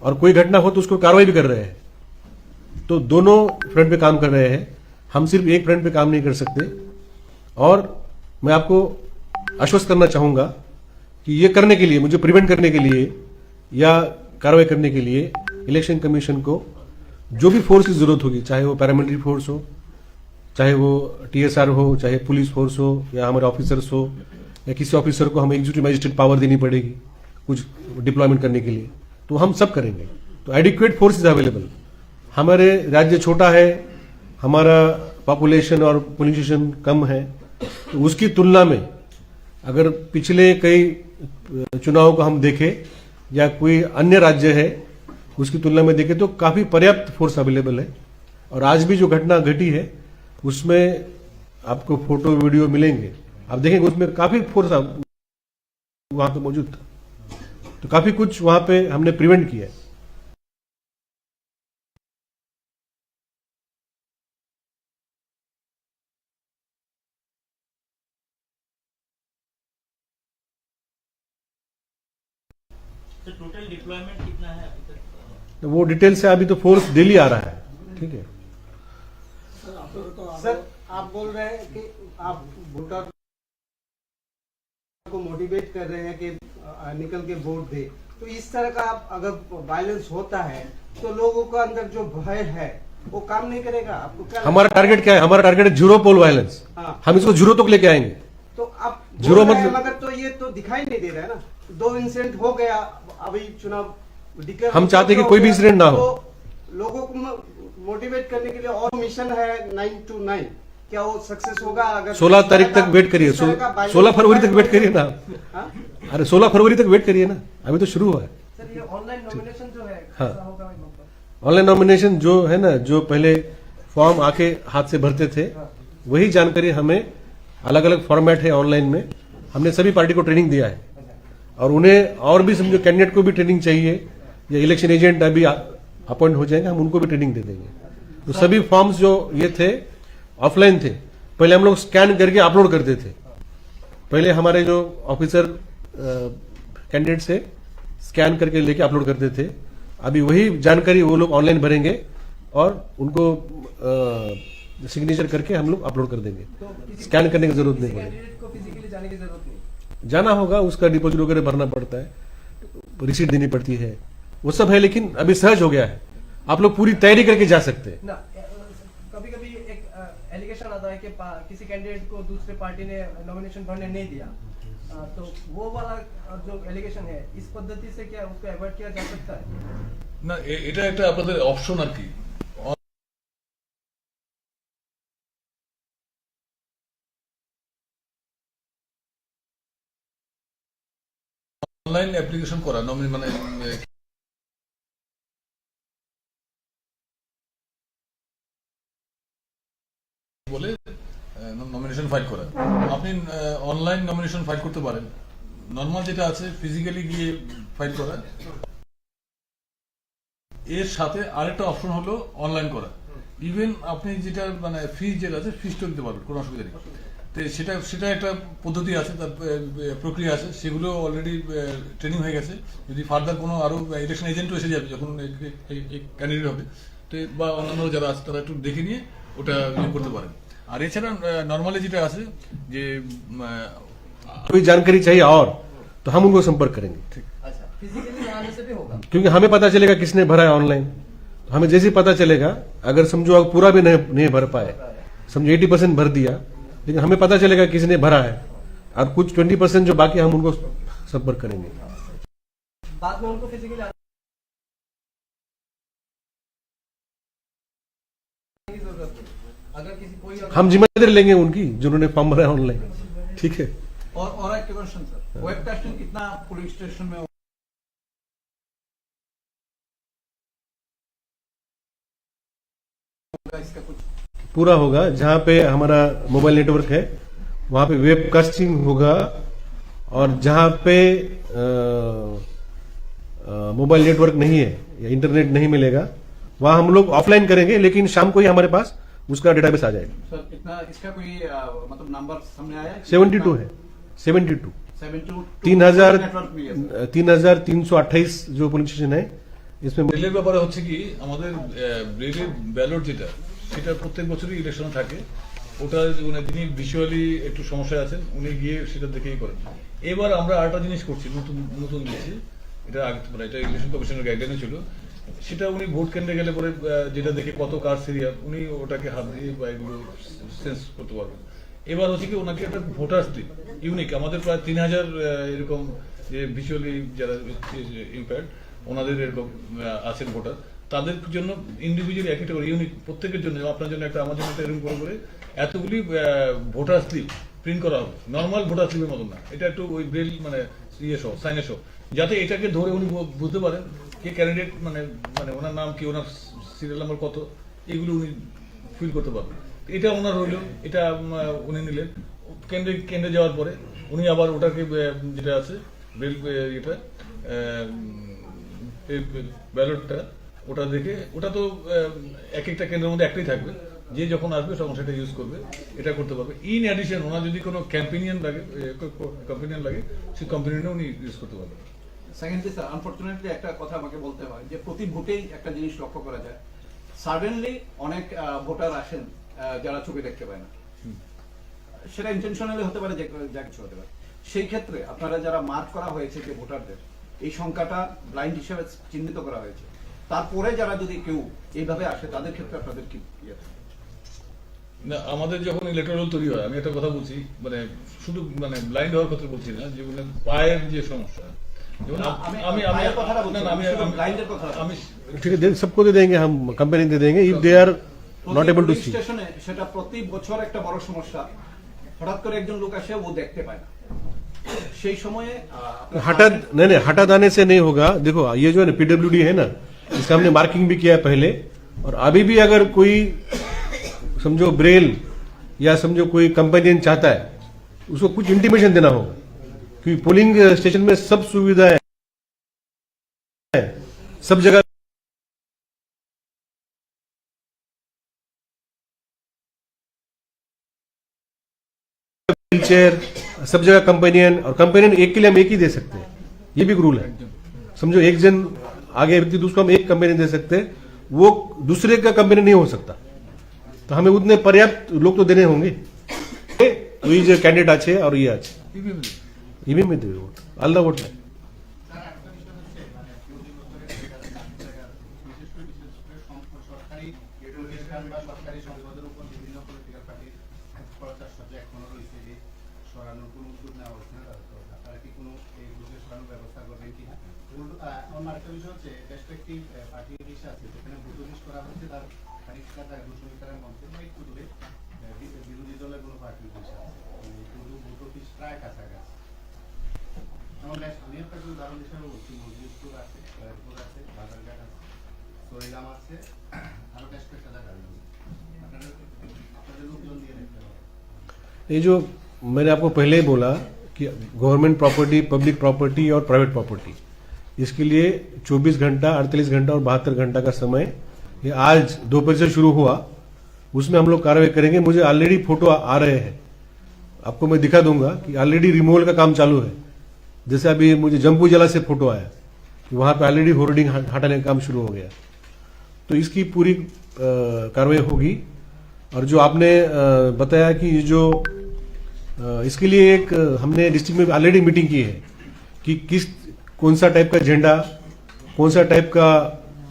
और कोई घटना हो तो उसको कार्रवाई भी कर रहे हैं। तो दोनों फ्रंट पे काम कर रहे हैं, हम सिर्फ एक फ्रंट पे काम नहीं कर सकते। और मैं आपको आश्वस्त करना चाहूंगा कि ये करने के लिए, मुझे प्रिवेंट करने के लिए या कार्रवाई करने के लिए इलेक्शन कमीशन को जो भी फोर्स की जरूरत होगी, चाहे वो पैरामिलिट्री फोर्स हो, चाहे वो टीएसआर हो, चाहे पुलिस फोर्स हो, या हमारे ऑफिसर्स हो, या किसी ऑफिसर को हमें एग्जीक्यूटिव मजिस्ट्रेट पावर देनी पड़ेगी कुछ डिप्लॉयमेंट करने के लिए, तो हम सब करेंगे। तो एडिक्वेट फोर्स इज अवेलेबल। हमारे राज्य छोटा है, हमारा पॉपुलेशन और पोल्यूशन कम है, तो उसकी तुलना में अगर पिछले कई चुनावों को हम देखें या कोई अन्य राज्य है उसकी तुलना में देखें तो काफी पर्याप्त फोर्स अवेलेबल है। और आज भी जो घटना घटी है उसमें आपको फोटो वीडियो मिलेंगे, आप देखेंगे उसमें काफी फोर्स वहां पे मौजूद था। तो काफी कुछ वहां पे हमने प्रिवेंट किया है। तो टोटल डिप्लॉयमेंट कितना है अभी तक? तो वो डिटेल से अभी तो फोर्स डेली आ रहा है, ठीक है। सर आप बोल रहे हैं कि आप वोटर को मोटिवेट कर रहे हैं कि निकल के वोट दे, तो इस तरह का अगर वायलेंस होता है तो लोगों का अंदर जो भय है वो काम नहीं करेगा। आपको क्या हमारा टारगेट क्या है? हमारा टारगेट है जीरो पोल वायलेंस। हाँ। हम इसको जीरो तक लेके आएंगे। तो आप जीरो बोल रहे हैं, मतलब मगर तो ये तो दिखाई नहीं दे रहा है ना। 2 इंसिडेंट हो गया, अभी चुनाव डिक्लेयर हम चाहते हैं कि कोई भी इंसिडेंट ना हो। तो लोगों को मोटिवेट करने के लिए और मिशन है 9 to 9, क्या वो सक्सेस होगा? अगर 16 तारीख तक वेट करिए, 16 फरवरी तक वेट करिए ना। हाँ? अरे 16 फरवरी तक वेट करिए ना, अभी तो शुरू हुआ है। सर ये ऑनलाइन नॉमिनेशन जो है हाँ। कैसा होगा? ऑनलाइन नॉमिनेशन जो है ना, जो पहले फॉर्म आके हाथ से भरते थे वही जानकारी हमें अलग अलग फॉर्मेट है ऑनलाइन में, हमने सभी पार्टी को ट्रेनिंग दिया है। और उन्हें और भी समझो कैंडिडेट को भी ट्रेनिंग चाहिए या इलेक्शन एजेंट अभी अपॉइंट हो जाएंगे, हम उनको भी ट्रेनिंग दे देंगे। तो सभी फॉर्म्स जो ये थे ऑफलाइन थे, पहले हम लोग स्कैन करके अपलोड करते थे। पहले हमारे जो ऑफिसर कैंडिडेट से स्कैन करके लेके अपलोड करते थे, अभी वही जानकारी वो लोग ऑनलाइन भरेंगे और उनको सिग्नेचर करके हम लोग अपलोड कर देंगे। स्कैन करने की जरूरत नहीं पड़ेगी। कैंडिडेट को फिजिकली जाने की जरूरत नहीं। जाना होगा, उसका डिपॉजिट वगैरह भरना पड़ता है, रिसीट देनी पड़ती है, वो सब है, लेकिन अभी सहज हो गया है। आप लोग पूरी तैयारी करके जा सकते हैं। ना कभी कभी एक एलिगेशन आता है कि किसी कैंडिडेट को दूसरे पार्टी ने नॉमिनेशन भरने नहीं दिया, तो वो वाला जो एलिगेशन है इस पद्धति से क्या उसको अवॉइड किया जा सकता है? না এটা একটা আপনাদের অপশন আর কি। অনলাইন অ্যাপ্লিকেশন করা নমিনি মানে বলে নমিনেশন ফাইল করা। আপনি অনলাইন নমিনেশন ফাইল করতে পারেন। নর্মাল যেটা আছে ফিজিক্যালি গিয়ে ফাইল করা, এর সাথে আরেকটা অপশন হলো অনলাইন করা। ইভেন আপনি যেটা মানে ফিজ যেটা আছে ফিজটা দিতে পারবেন, কোনো অসুবিধা নেই। তো সেটা একটা পদ্ধতি আছে, তার প্রক্রিয়া আছে, সেগুলো অলরেডি ট্রেনিং হয়ে গেছে। যদি ফার্দার কোনো আরো ইলেকশন এজেন্টও এসে যাবে যখন ক্যান্ডিডেট হবে, তো বা অন্যান্য যারা আছে তারা একটু দেখে নিয়ে ওটা করতে পারেন। আর এছাড়া নর্মালি যেটা আছে যে कोई जानकारी चाहिए और तो हम उनको संपर्क करेंगे, ठीक। अच्छा, फिजिकली आने से भी होगा? क्योंकि हमें पता चलेगा किसने भरा है ऑनलाइन, तो हमें जैसे ही पता चलेगा, अगर समझो अब पूरा भी नहीं भर पाए, समझो 80% भर दिया, लेकिन हमें पता चलेगा किसने भरा है, और कुछ 20% जो बाकी हम उनको संपर्क करेंगे। बाद में उनको फिजिकली आने की जरूरत नहीं। अगर किसी कोई हम जिम्मेदारी लेंगे उनकी जिन्होंने फॉर्म भरा है ऑनलाइन, ठीक है। और एक क्वेश्चन सर, वेब कास्टिंग कितना पुलिस स्टेशन में होगा? इसका कुछ पूरा होगा, जहां पे हमारा मोबाइल नेटवर्क है वहां पे वेब कास्टिंग होगा, और जहां पे मोबाइल नेटवर्क नहीं है या इंटरनेट नहीं मिलेगा वहां हम लोग ऑफलाइन करेंगे, लेकिन शाम को ही हमारे पास उसका डेटाबेस आ जाएगा। सर कितना इसका कोई मतलब नंबर सामने आया है? 72 है, 72 72 3000 नेटवर्क भी है सर। 3328 जो पुलिस स्टेशन है इसमें ব্রেলের ব্যাপারে হচ্ছে কি আমাদের ব্রেলের ব্যালট যেটা সেটা প্রত্যেক বছরই ইলেকশনে থাকে। ওটা মানে যিনি ভিজুয়ালি একটু সমস্যায় আছেন উনি গিয়ে সেটা দেখেই করেন। এবার আমরা আরেকটা জিনিস করছি, নতুন নতুন দিচ্ছি, এটা আগে মানে এটা ইলেকশন কমিশনের গাইডলাইনে ছিল। সেটা উনি ভোট কেন্দ্রে গেলে পরে যেটা দেখে কত কার সিরিয়াল উনি ওটাকে হাত দিয়ে বা এগুলো সেন্স করতে পারবেন। এবার হচ্ছে কি ওনাকে একটা ভোটার স্লিপ ইউনিক, আমাদের প্রায় 3000 এরকম যে ভিজুয়ালি যারা ইম্পেয়ার্ড ওনাদের এরকম আছেন ভোটার, তাদের জন্য ইন্ডিভিজুয়ালি এক একটা করে ইউনিক প্রত্যেকের জন্য, আপনার জন্য একটা, আমার জন্য একটা, এরকম করে এতগুলি ভোটার স্লিপ প্রিন্ট করা হবে। নর্মাল ভোটার স্লিপের মতন না, এটা একটু ওই ব্রেল মানে ইয়ে সহ সাইনে সহ, যাতে এটাকে ধরে উনি বুঝতে পারেন কে ক্যান্ডিডেট, মানে মানে ওনার নাম কি, ওনার সিরিয়াল নাম্বার কত, এগুলো উনি ফিল করতে পারবেন। এটা ওনার হইলো, এটা উনি নিলেন কেন্দ্রে যাওয়ার পরে উনি আবার ওটাকে যেটা আছে ব্রেল এটা ব্যালটটা ওটা দেখে, ওটা তো এক একটা কেন্দ্রের মধ্যে একটাই থাকবে, যে যখন আসবে তখন সেটা ইউজ করবে, এটা করতে পারবে। ইন অ্যাডিশন ওনার যদি কোনো ক্যাম্পেনিয়ন লাগে সেই ক্যাম্পেনিয়নও উনি ইউজ করতে পারবে। সেকেন্ডলি স্যার, আনফরচুনেটলি একটা কথা আমাকে বলতে হয় যে প্রতি ভোটেই একটা জিনিস লক্ষ্য করা যায়, সাডেনলি অনেক ভোটার আসেন যারা চোখে দেখতে পায় না। সেটা ইন্টেনশনালি হতে পারে, যা কিছু হতে পারে। সেই ক্ষেত্রে আপনারা যারা মার্ক করা হয়েছে যে ভোটারদের এই সংখ্যাটা ব্লাইন্ড হিসেবে চিহ্নিত করা হয়েছে, তারপরে যারা যদি কেউ এইভাবে আসে তাদের ক্ষেত্রে আপনাদের কি না, আমাদের যখন ইলেকট্রাল তৈরি হয়, আমি একটা কথা বলছি, মানে শুধু মানে ব্লাইন্ড হওয়ার কথা বলছি না, যে মানে পায়ের যে সমস্যা, যেমন আমি ठीक है, सबको दे देंगे, हम कंपनी दे देंगे if they are not able to see. স্টেশনে সেটা প্রতি বছর একটা বড় সমস্যা, হঠাৎ করে একজন লোক আসে ও দেখতে পায় না, সেই সময়ে हटा नहीं हटा दाने से नहीं होगा। देखो ये जो है ना पीडब्ल्यूडी है ना, इसका हमने मार्किंग भी किया है पहले, और अभी भी अगर कोई समझो ब्रेल या समझो कोई कंपेनियन चाहता है, उसको कुछ इंटीमेशन देना होगा, क्योंकि पोलिंग स्टेशन में सब सुविधाएं हैं, सब जगह व्हील चेयर, सब जगह कंपेनियन, और कंपेनियन एक के लिए हम एक ही दे सकते हैं, ये भी रूल है। समझो एक जन आगे व्यक्ति दूसरे हम एक कंपेनियन दे सकते हैं, वो दूसरे का कंपेनियन नहीं हो सकता, तो हमें उतने पर्याप्त लोग तो देने होंगे। वही जो कैंडिडेट আছে और ये আছে ইভিএম में देवे वोट, আলাদা ভোট নাই। আরেকটা বিষয় হচ্ছে রেসপেক্টিভ পার্টি লিস্ট আছে, যেখানে ভোট লিস্ট করা হচ্ছে তার খানিকটা 200 মিটারের মধ্যে বা একটু দূরে বিরোধী দলের কোনো পার্টি লিস্ট আছে, ভোট অফিস প্রায় কাছাকাছি। যেমন আমি একটা উদাহরণ হিসাবে বলছি, মজলিশপুর আছে, খয়েরপুর আছে, বাজারঘাট আছে, সরিলাম আছে, আরো বেশ কয়েকটা জায়গা আছে। আপনাদের লোকজন দিয়ে দেখতে হবে। ये जो मैंने आपको पहले ही बोला कि गवर्नमेंट प्रॉपर्टी, पब्लिक प्रॉपर्टी और प्राइवेट प्रॉपर्टी, इसके लिए 24 घंटा, 48 घंटा और 72 घंटा का समय, ये आज दोपहर से शुरू हुआ, उसमें हम लोग कार्रवाई करेंगे। मुझे ऑलरेडी फोटो आ रहे हैं, आपको मैं दिखा दूंगा कि ऑलरेडी रिमूवल का काम चालू है। जैसे अभी मुझे जम्पू जिला से फोटो आया कि वहां पे ऑलरेडी होर्डिंग हटाने का काम शुरू हो गया, तो इसकी पूरी कार्रवाई होगी। और जो आपने बताया कि जो इसके लिए एक हमने डिस्ट्रिक्ट में ऑलरेडी मीटिंग की है कि किस कौन सा टाइप का झंडा, कौन सा टाइप का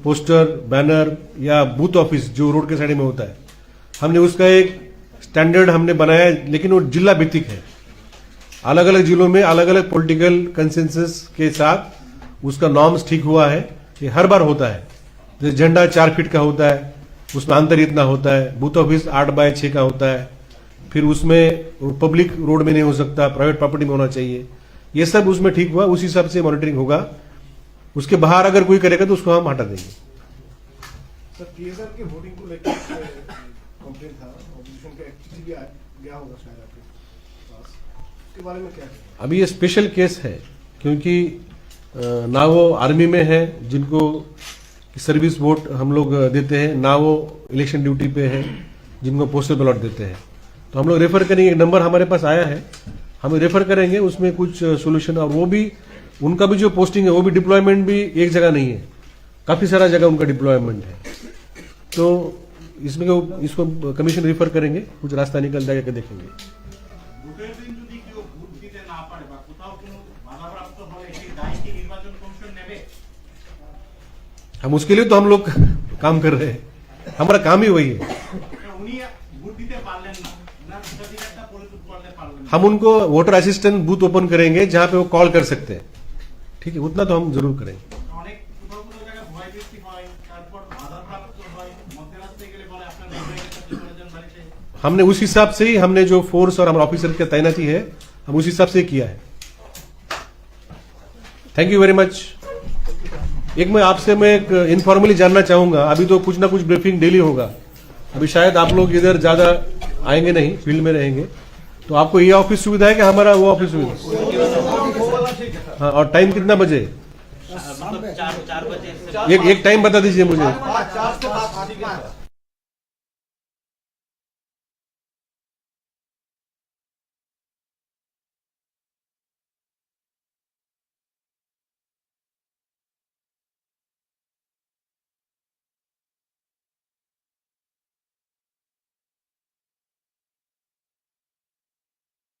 पोस्टर, बैनर या बूथ ऑफिस जो रोड के साइड में होता है, हमने उसका एक स्टैंडर्ड हमने बनाया है, लेकिन वो जिला भित्तिक है। अलग अलग जिलों में अलग अलग पॉलिटिकल कंसेंसस के साथ उसका नॉर्म्स ठीक हुआ है, ये हर बार होता है। जैसे झंडा 4 फीट का होता है, उसमें अंतर इतना होता है, बूथ ऑफिस 8x6 का होता है, फिर उसमें पब्लिक रोड में नहीं हो सकता, प्राइवेट प्रॉपर्टी में होना चाहिए, ये सब उसमें ठीक हुआ, उस हिसाब से मॉनिटरिंग होगा। उसके बाहर अगर कोई करेगा तो उसको हम हटा देंगे। सर टीएसआर की वोटिंग को लेकर कंप्लेंट था, ऑपोजिशन का एक्चुअली भी गया होगा शायद आपके पास, उसके बारे में क्या है? अभी ये स्पेशल केस है, क्योंकि ना वो आर्मी में है जिनको सर्विस वोट हम लोग देते हैं, ना वो इलेक्शन ड्यूटी पे है जिनको पोस्टल बैलट देते हैं, तो हम लोग रेफर करेंगे। एक नंबर हमारे पास आया है, हम रेफर करेंगे, उसमें कुछ सोल्यूशन, और वो भी उनका भी जो पोस्टिंग है वो भी डिप्लॉयमेंट भी एक जगह नहीं है, काफ़ी सारा जगह उनका डिप्लॉयमेंट है। तो इसमें इसको कमीशन रिफर करेंगे, कुछ रास्ता निकल जाएगा देखेंगे। ভোটের দিন যদি কেউ ভোট দিতে না পারে বা কোথাও কোনো বাধাপ্রাপ্ত হলে সেই দায় কি নির্বাচন কমিশন নেবে? हम उसके लिए तो हम लोग काम कर रहे हैं, हमारा काम ही वही है। উনি ভোট দিতে পারলেন না, ওনার ভোটাধিকারটা পরিশোধ করতে পারলেন না। हम उनको वोटर असिस्टेंट बूथ ओपन करेंगे जहां पे वो कॉल कर सकते हैं, ठीक है, उतना तो हम जरूर करेंगे। অনেক কোথাও কোথাও জায়গায় ভয় বৃষ্টি হয়, তারপর বাধাপ্রাপ্ত হয়, মধ্যরাতে গেলে বলে আপনার নির্বাচনের সাথে চলে যান বাড়িতে। हमने उस हिसाब से ही हमने जो फोर्स और हमारे ऑफिसर की तैनाती है, हम उस हिसाब से किया है। Thank you very much. एक मैं एक इनफॉर्मली जानना चाहूंगा, अभी तो कुछ ना कुछ ब्रीफिंग डेली होगा, अभी शायद आप लोग इधर ज्यादा आएंगे नहीं, फील्ड में रहेंगे, तो आपको ये ऑफिस सुविधा है कि हमारा वो ऑफिस सुविधा? हाँ, और टाइम कितना बजे? मतलब 4 बजे से एक टाइम बता दीजिए मुझे। 4 से 5